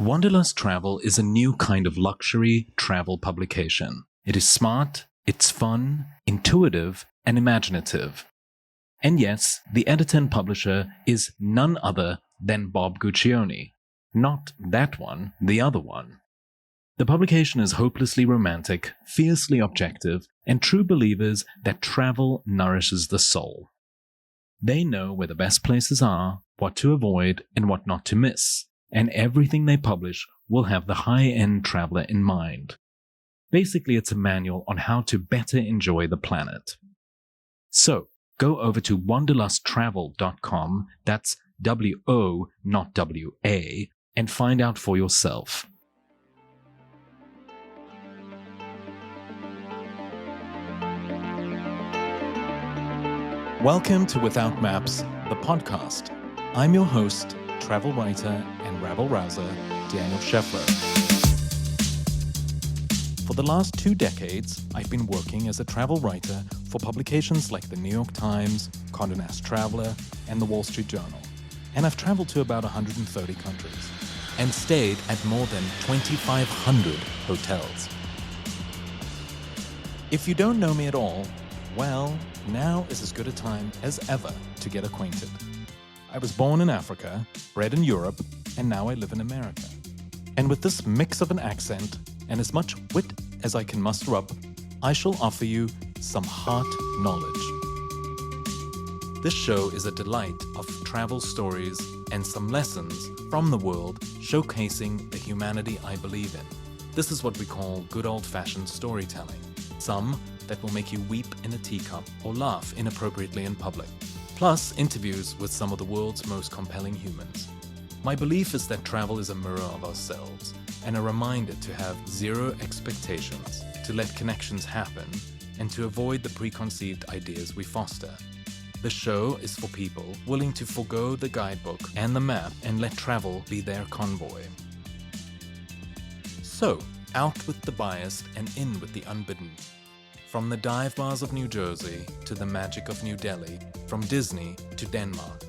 Wanderlust Travel is a new kind of luxury travel publication. It is smart, it's fun, intuitive, and imaginative. And yes, the editor and publisher is none other than Bob Guccione. Not that one, the other one. The publication is hopelessly romantic, fiercely objective, and true believers that travel nourishes the soul. They know where the best places are, what to avoid, and what not to miss, and everything they publish will have the high-end traveler in mind. Basically, it's a manual on how to better enjoy the planet. So, go over to wanderlusttravel.com, that's W-O, not W-A, and find out for yourself. Welcome to Without Maps, the podcast. I'm your host, travel writer and rabble-rouser, Daniel Scheffler. For the last 2 decades, I've been working as a travel writer for publications like the New York Times, Condé Nast Traveler, and the Wall Street Journal. And I've traveled to about 130 countries and stayed at more than 2,500 hotels. If you don't know me at all, well, now is as good a time as ever to get acquainted. I was born in Africa, bred in Europe, and now I live in America. And with this mix of an accent and as much wit as I can muster up, I shall offer you some heart knowledge. This show is a delight of travel stories and some lessons from the world showcasing the humanity I believe in. This is what we call good old-fashioned storytelling. Some that will make you weep in a teacup or laugh inappropriately in public. Plus, interviews with some of the world's most compelling humans. My belief is that travel is a mirror of ourselves and a reminder to have zero expectations, to let connections happen, and to avoid the preconceived ideas we foster. The show is for people willing to forgo the guidebook and the map and let travel be their convoy. So, out with the biased and in with the unbidden. From the dive bars of New Jersey to the magic of New Delhi, from Disney to Denmark,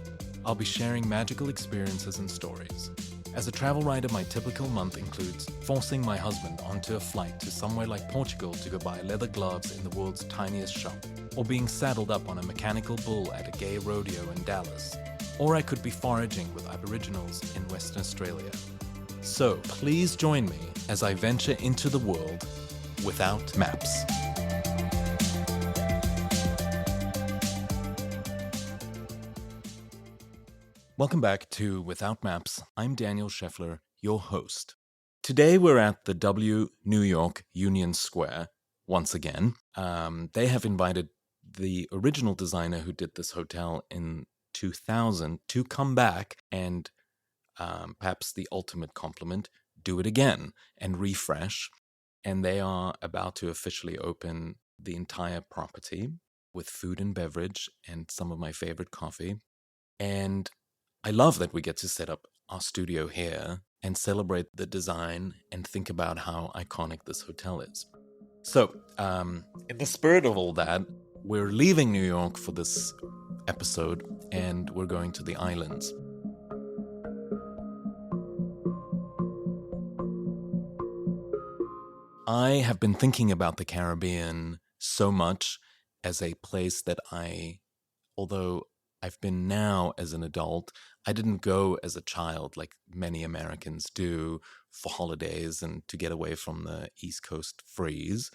I'll be sharing magical experiences and stories. As a travel writer, my typical month includes forcing my husband onto a flight to somewhere like Portugal to go buy leather gloves in the world's tiniest shop, or being saddled up on a mechanical bull at a gay rodeo in Dallas, or I could be foraging with Aboriginals in Western Australia. So please join me as I venture into the world without maps. Welcome back to Without Maps. I'm Daniel Scheffler, your host. Today we're at the W New York Union Square once again. They have invited the original designer who did this hotel in 2000 to come back and perhaps the ultimate compliment, do it again and refresh. And they are about to officially open the entire property with food and beverage and some of my favorite coffee. And I love that we get to set up our studio here and celebrate the design and think about how iconic this hotel is. So, in the spirit of all that, we're leaving New York for this episode and we're going to the islands. I have been thinking about the Caribbean so much as a place that although I've been now as an adult, I didn't go as a child like many Americans do for holidays and to get away from the East Coast freeze.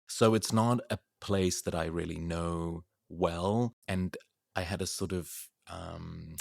So it's not a place that I really know well. And I had a sort of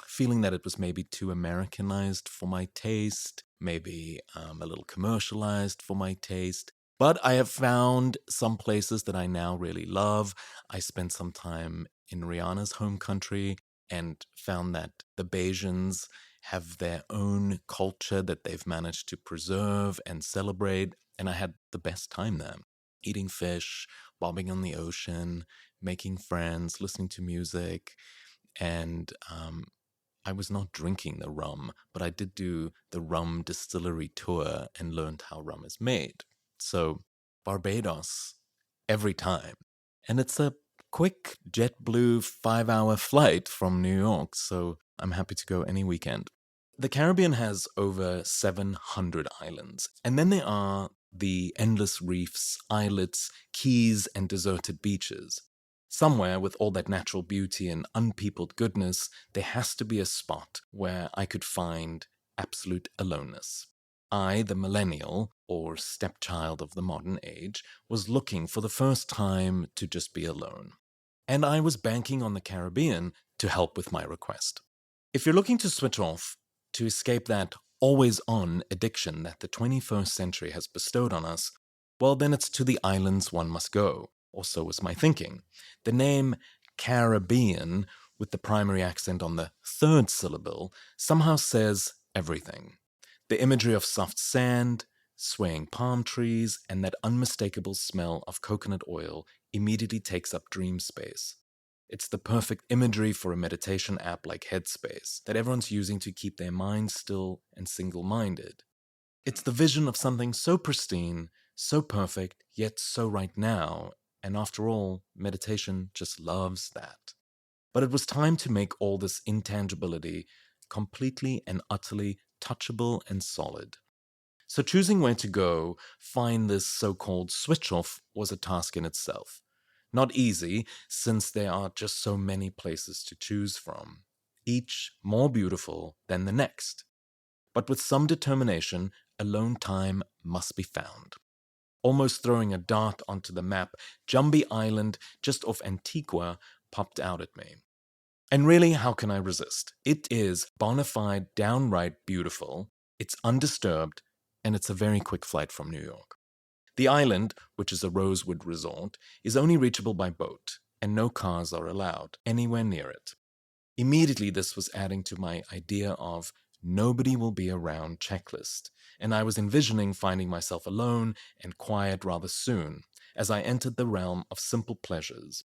feeling that it was maybe too Americanized for my taste, maybe a little commercialized for my taste. But I have found some places that I now really love. I spent some time in Rihanna's home country and found that the Bajans have their own culture that they've managed to preserve and celebrate. And I had the best time there, eating fish, bobbing on the ocean, making friends, listening to music. And I was not drinking the rum, but I did do the rum distillery tour and learned how rum is made. So Barbados, every time. And it's a quick JetBlue 5-hour flight from New York, so I'm happy to go any weekend. The Caribbean has over 700 islands, and then there are the endless reefs, islets, keys, and deserted beaches. Somewhere with all that natural beauty and unpeopled goodness, there has to be a spot where I could find absolute aloneness. I, the millennial, or stepchild of the modern age, was looking for the first time to just be alone. And I was banking on the Caribbean to help with my request. If you're looking to switch off, to escape that always-on addiction that the 21st century has bestowed on us, well, then it's to the islands one must go, or so was my thinking. The name Caribbean, with the primary accent on the third syllable, somehow says everything. The imagery of soft sand, swaying palm trees, and that unmistakable smell of coconut oil immediately takes up dream space. It's the perfect imagery for a meditation app like Headspace that everyone's using to keep their minds still and single-minded. It's the vision of something so pristine, so perfect, yet so right now, and after all, meditation just loves that. But it was time to make all this intangibility completely and utterly touchable and solid. So choosing where to go, find this so-called switch-off, was a task in itself. Not easy, since there are just so many places to choose from, each more beautiful than the next. But with some determination, alone time must be found. Almost throwing a dart onto the map, Jumbie Island, just off Antigua, popped out at me. And really, how can I resist? It is bona fide, downright beautiful, it's undisturbed, and it's a very quick flight from New York. The island, which is a rosewood resort, is only reachable by boat, and no cars are allowed anywhere near it. Immediately, this was adding to my idea of nobody will be around checklist, and I was envisioning finding myself alone and quiet rather soon, as I entered the realm of simple pleasures.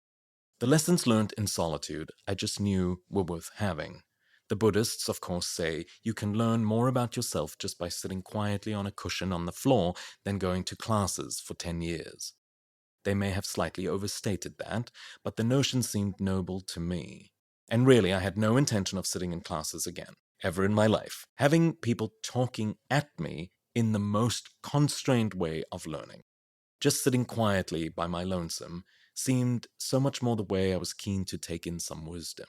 The lessons learned in solitude I just knew were worth having. The Buddhists, of course, say you can learn more about yourself just by sitting quietly on a cushion on the floor than going to classes for 10 years. They may have slightly overstated that, but the notion seemed noble to me. And really, I had no intention of sitting in classes again, ever in my life, having people talking at me in the most constrained way of learning. Just sitting quietly by my lonesome seemed so much more the way I was keen to take in some wisdom.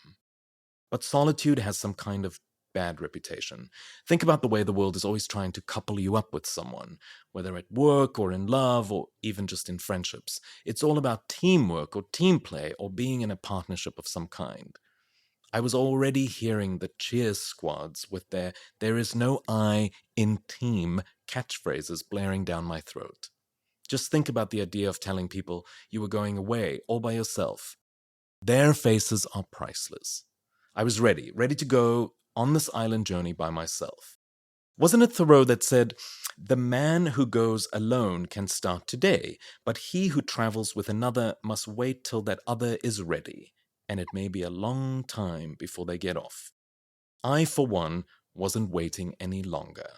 But solitude has some kind of bad reputation. Think about the way the world is always trying to couple you up with someone, whether at work or in love or even just in friendships. It's all about teamwork or team play or being in a partnership of some kind. I was already hearing the cheer squads with their "there is no I in team" catchphrases blaring down my throat. Just think about the idea of telling people you were going away all by yourself. Their faces are priceless. I was ready to go on this island journey by myself. Wasn't it Thoreau that said, "The man who goes alone can start today, but he who travels with another must wait till that other is ready, and it may be a long time before they get off." I, for one, wasn't waiting any longer.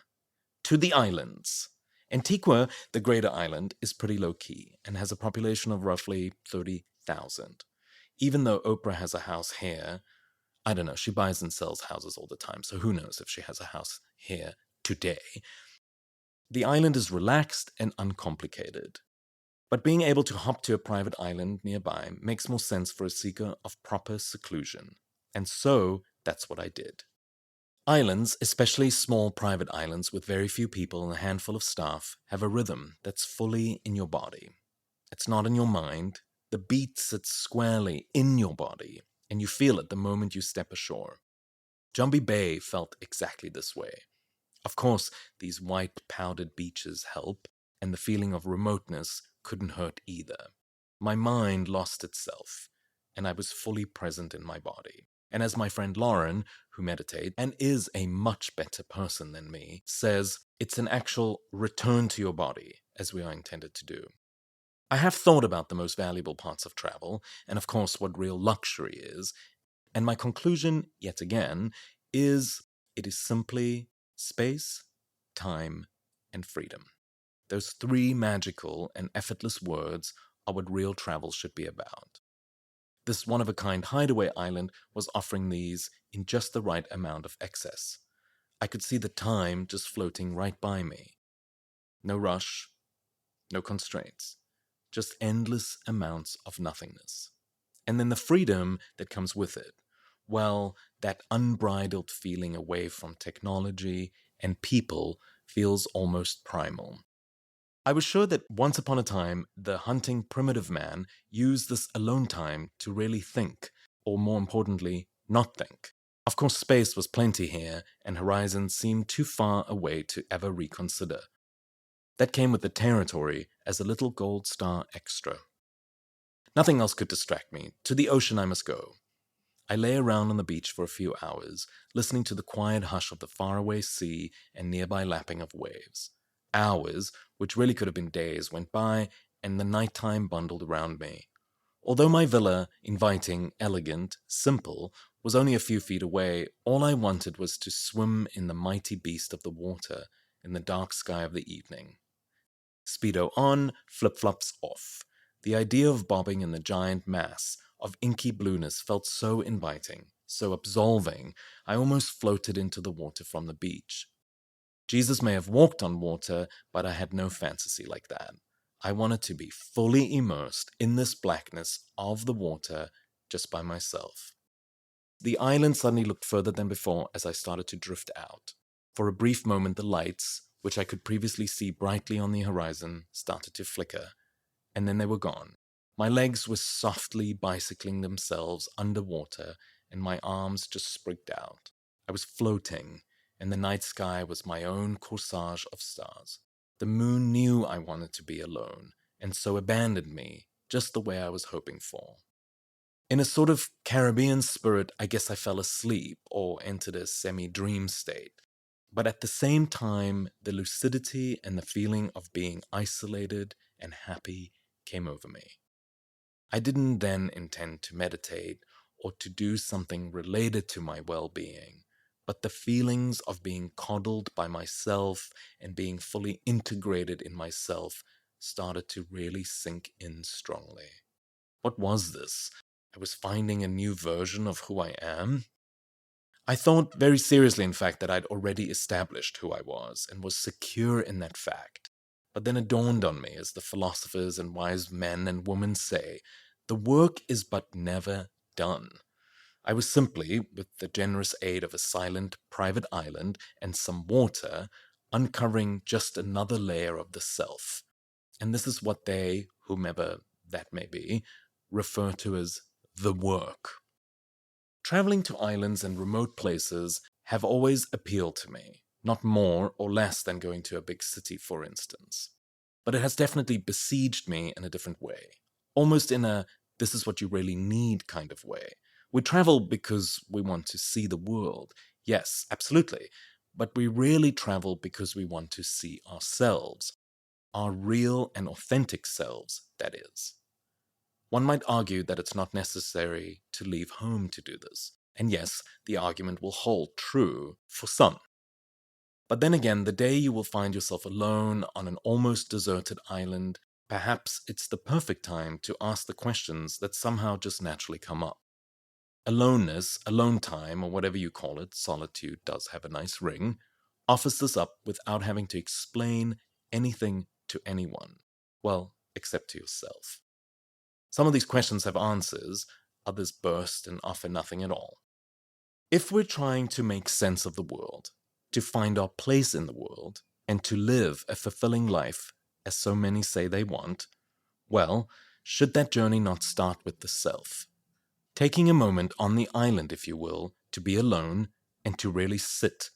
To the islands. Antigua, the greater island, is pretty low-key and has a population of roughly 30,000. Even though Oprah has a house here, I don't know, she buys and sells houses all the time, so who knows if she has a house here today. The island is relaxed and uncomplicated. But being able to hop to a private island nearby makes more sense for a seeker of proper seclusion. And so, that's what I did. Islands, especially small private islands with very few people and a handful of staff, have a rhythm that's fully in your body. It's not in your mind. The beat sits squarely in your body, and you feel it the moment you step ashore. Jumbie Bay felt exactly this way. Of course, these white powdered beaches help, and the feeling of remoteness couldn't hurt either. My mind lost itself, and I was fully present in my body. And as my friend Lauren, who meditates and is a much better person than me, says, it's an actual return to your body, as we are intended to do. I have thought about the most valuable parts of travel, and of course what real luxury is, and my conclusion, yet again, is it is simply space, time, and freedom. Those three magical and effortless words are what real travel should be about. This one-of-a-kind hideaway island was offering these in just the right amount of excess. I could see the time just floating right by me. No rush, no constraints, just endless amounts of nothingness. And then the freedom that comes with it. Well, that unbridled feeling away from technology and people feels almost primal. I was sure that once upon a time, the hunting primitive man used this alone time to really think, or more importantly, not think. Of course, space was plenty here, and horizons seemed too far away to ever reconsider. That came with the territory as a little gold star extra. Nothing else could distract me. To the ocean I must go. I lay around on the beach for a few hours, listening to the quiet hush of the faraway sea and nearby lapping of waves. Hours, which really could have been days, went by, and the nighttime bundled around me. Although my villa, inviting, elegant, simple, was only a few feet away, all I wanted was to swim in the mighty beast of the water in the dark sky of the evening. Speedo on, flip-flops off. The idea of bobbing in the giant mass of inky blueness felt so inviting, so absolving, I almost floated into the water from the beach. Jesus may have walked on water, but I had no fantasy like that. I wanted to be fully immersed in this blackness of the water just by myself. The island suddenly looked further than before as I started to drift out. For a brief moment, the lights, which I could previously see brightly on the horizon, started to flicker, and then they were gone. My legs were softly bicycling themselves underwater, and my arms just sprigged out. I was floating, and the night sky was my own corsage of stars. The moon knew I wanted to be alone, and so abandoned me, just the way I was hoping for. In a sort of Caribbean spirit, I guess I fell asleep or entered a semi-dream state. But at the same time, the lucidity and the feeling of being isolated and happy came over me. I didn't then intend to meditate or to do something related to my well-being, but the feelings of being coddled by myself and being fully integrated in myself started to really sink in strongly. What was this? I was finding a new version of who I am? I thought very seriously, in fact, that I'd already established who I was and was secure in that fact. But then it dawned on me, as the philosophers and wise men and women say, the work is but never done. I was simply, with the generous aid of a silent private island and some water, uncovering just another layer of the self. And this is what they, whomever that may be, refer to as the work. Traveling to islands and remote places have always appealed to me, not more or less than going to a big city, for instance. But it has definitely besieged me in a different way, almost in a this is what you really need kind of way. We travel because we want to see the world, yes, absolutely, but we really travel because we want to see ourselves, our real and authentic selves, that is. One might argue that it's not necessary to leave home to do this. And yes, the argument will hold true for some. But then again, the day you will find yourself alone on an almost deserted island, perhaps it's the perfect time to ask the questions that somehow just naturally come up. Aloneness, alone time, or whatever you call it, solitude does have a nice ring, offers this up without having to explain anything to anyone. Well, except to yourself. Some of these questions have answers, others burst and offer nothing at all. If we're trying to make sense of the world, to find our place in the world, and to live a fulfilling life, as so many say they want, well, should that journey not start with the self? Taking a moment on the island, if you will, to be alone and to really sit,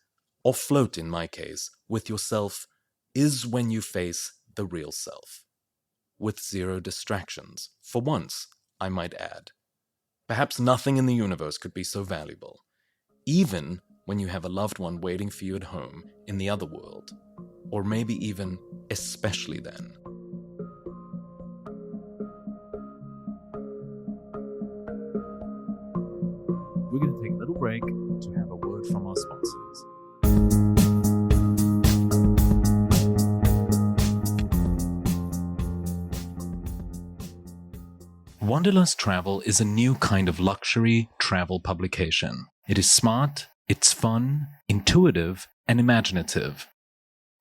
or float in my case, with yourself, is when you face the real self. With zero distractions, for once, I might add. Perhaps nothing in the universe could be so valuable, even when you have a loved one waiting for you at home in the other world, or maybe even especially then. We're going to take a little break to have a word from our sponsors. Wanderlust Travel is a new kind of luxury travel publication. It is smart, it's fun, intuitive, and imaginative.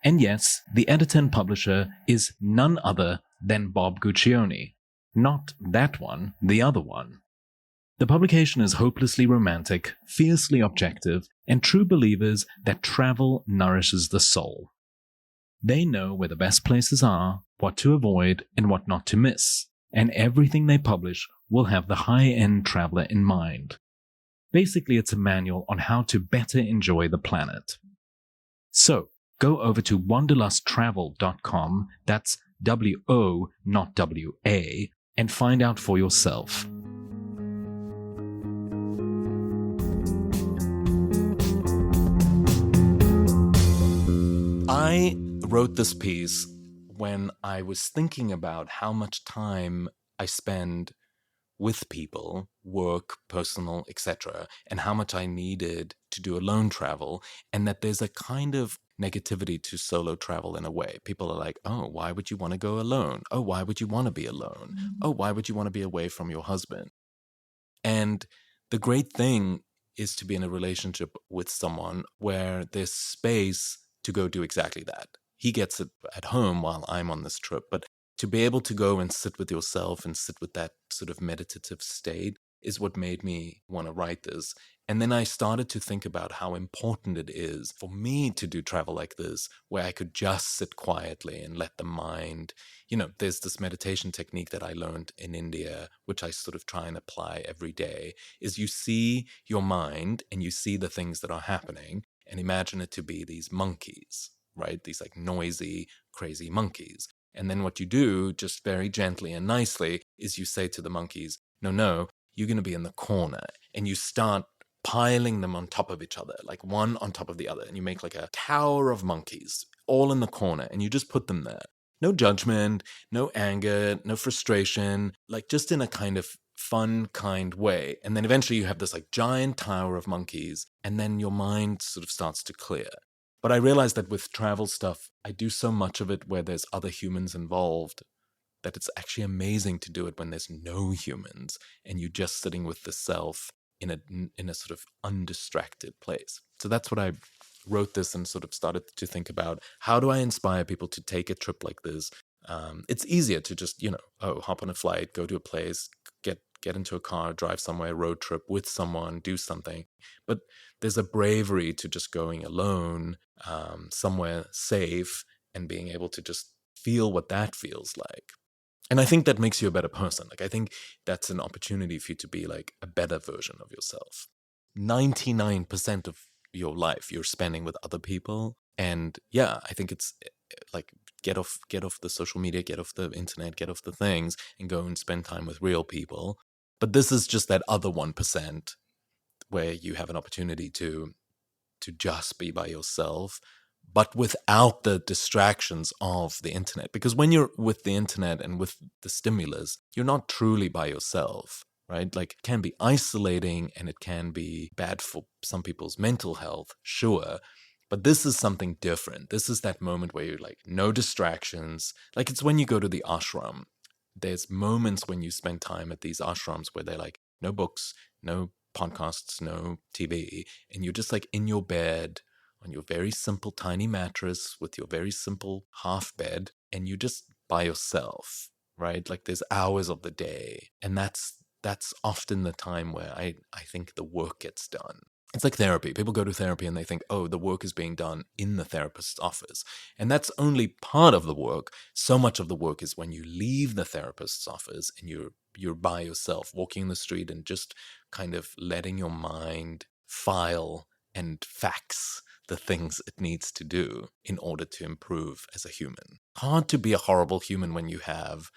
And yes, the editor and publisher is none other than Bob Guccione. Not that one, the other one. The publication is hopelessly romantic, fiercely objective, and true believers that travel nourishes the soul. They know where the best places are, what to avoid, and what not to miss, and everything they publish will have the high-end traveler in mind. Basically, it's a manual on how to better enjoy the planet. So, go over to wanderlusttravel.com, that's W-O, not W-A, and find out for yourself. I wrote this piece when I was thinking about how much time I spend with people, work, personal, etc., and how much I needed to do alone travel, and that there's a kind of negativity to solo travel in a way. People are like, oh, why would you want to go alone? Oh, why would you want to be alone? Oh, why would you want to be away from your husband? And the great thing is to be in a relationship with someone where there's space to go do exactly that. He gets it at home while I'm on this trip, but to be able to go and sit with yourself and sit with that sort of meditative state is what made me want to write this. And then I started to think about how important it is for me to do travel like this, where I could just sit quietly and let the mind, there's this meditation technique that I learned in India, which I sort of try and apply every day, is you see your mind and you see the things that are happening and imagine it to be these monkeys, right? These like noisy, crazy monkeys. And then what you do, just very gently and nicely, is you say to the monkeys, no, you're going to be in the corner. And you start piling them on top of each other, like one on top of the other. And you make like a tower of monkeys all in the corner. And you just put them there. No judgment, no anger, no frustration, like just in a kind of fun, kind way. And then eventually you have this like giant tower of monkeys. And then your mind sort of starts to clear. But I realized that with travel stuff, I do so much of it where there's other humans involved that it's actually amazing to do it when there's no humans and you're just sitting with the self in a sort of undistracted place. So that's what I wrote this and sort of started to think about. How do I inspire people to take a trip like this? It's easier to just, hop on a flight, go to a place, get into a car, drive somewhere, road trip with someone, do something. But there's a bravery to just going alone, somewhere safe, and being able to just feel what that feels like. And I think that makes you a better person. Like, I think that's an opportunity for you to be like a better version of yourself. 99% of your life you're spending with other people. And yeah, I think it's like get off the social media, get off the internet, get off the things, and go and spend time with real people. But this is just that other 1% where you have an opportunity to just be by yourself, but without the distractions of the internet. Because when you're with the internet and with the stimulus, you're not truly by yourself, right? Like, it can be isolating and it can be bad for some people's mental health, sure. But this is something different. This is that moment where you're like, no distractions. Like, it's when you go to the ashram. There's moments when you spend time at these ashrams where they're like, no books, no podcasts, no TV, and you're just like in your bed on your very simple tiny mattress with your very simple half bed, and you're just by yourself, right? Like, there's hours of the day, and that's often the time where I think the work gets done. It's like therapy. People go to therapy and they think, oh, the work is being done in the therapist's office. And that's only part of the work. So much of the work is when you leave the therapist's office and you're by yourself, walking the street and just kind of letting your mind file and fax the things it needs to do in order to improve as a human. Hard to be a horrible human when you have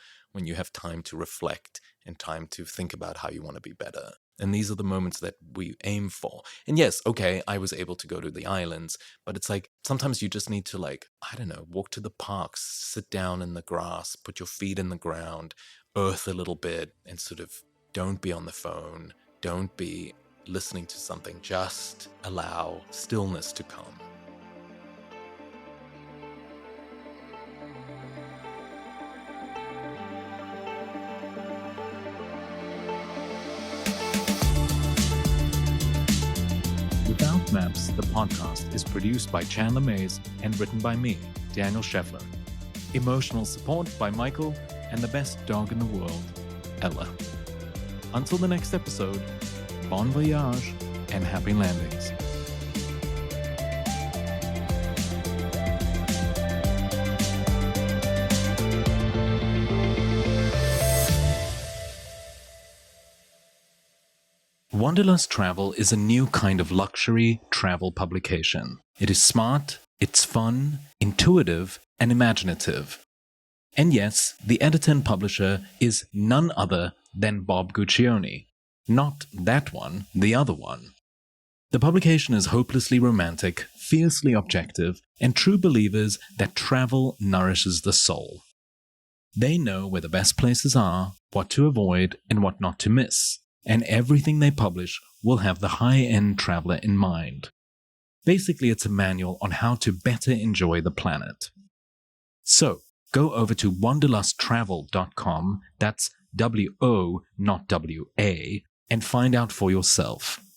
time to reflect and time to think about how you want to be better. And these are the moments that we aim for. And yes, okay, I was able to go to the islands, but it's like sometimes you just need to, like, I don't know, walk to the parks, sit down in the grass, put your feet in the ground, earth a little bit, and sort of don't be on the phone, don't be listening to something, just allow stillness to come. Without maps, The podcast is produced by Chandler Mays and written by me, Daniel Scheffler. Emotional support by Michael and the best dog in the world, Ella. Until the next episode, bon voyage and happy landings. Wanderlust Travel is a new kind of luxury travel publication. It is smart, it's fun, intuitive, and imaginative. And yes, the editor and publisher is none other than Bob Guccione. Not that one, the other one. The publication is hopelessly romantic, fiercely objective, and true believers that travel nourishes the soul. They know where the best places are, what to avoid, and what not to miss. And everything they publish will have the high-end traveler in mind. Basically, it's a manual on how to better enjoy the planet. So, go over to wanderlusttravel.com, that's W-O, not W-A, and find out for yourself.